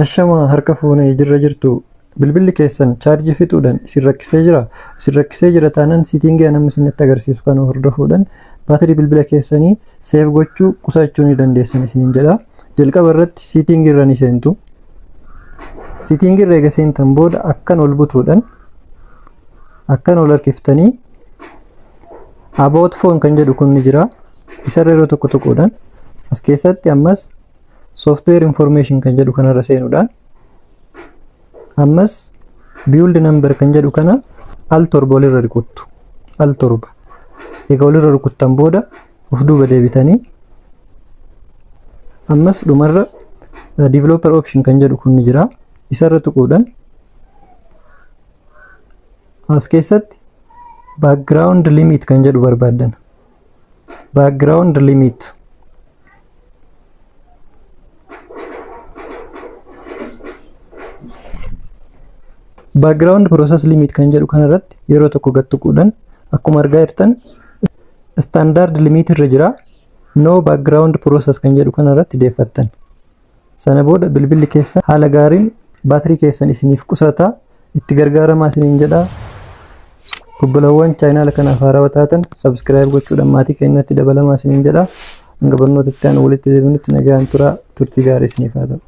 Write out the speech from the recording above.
Ashama harka fuunee jirra jirtu bilbilli keessan chaarjii fixuudhaan isin rakkisee jira. Isin rakkisee jira taanaan siitingii anamni isinitti agarsiisu kan hordofuudhaan baatirii bilbila keessanii seef gochuu qusachuu ni dandeessan isiniin jedha. Jalqaba irratti siitingii irra ni seentu. Siitingii irra eega seentan booda akkan ol butuudhaan akkan ol harkiftanii about phone kan jedhu kun ni jira. Isarra yeroo tokko tokkoodhaan as keessatti ammas software information kan jedhu kanarra seenuudhaan ammas build number kan jedhu kana al torba olirra rukuttu. Al torba eega olirra rukuttan booda of duuba deebitanii ammas dhumarra developer option kan jedhu kun ni jira. Isarra tuquudhaan as keessatti background limit kan jedhu barbaadan. Background limit background process limit kan jedhu kanarratti yeroo tokko gad tuquudhaan akkuma argaa jirtan standard limit irra jira. No background process kan jedhu kanarratti deeffattan. Sana booda bilbilli keessa haala gaariin baatirii keessan isiniif qusataa itti gargaaramaa isiniin jedha. Obbolawwan chaanaala kanaaf haarawaa taatan subscribe gochuudhaan maatii keenyatti dabalamaa isiniin jedha. Hanga barnootatti aan walitti deebinutti nagaan turaa turtii gaarii isiniif haa ta'u.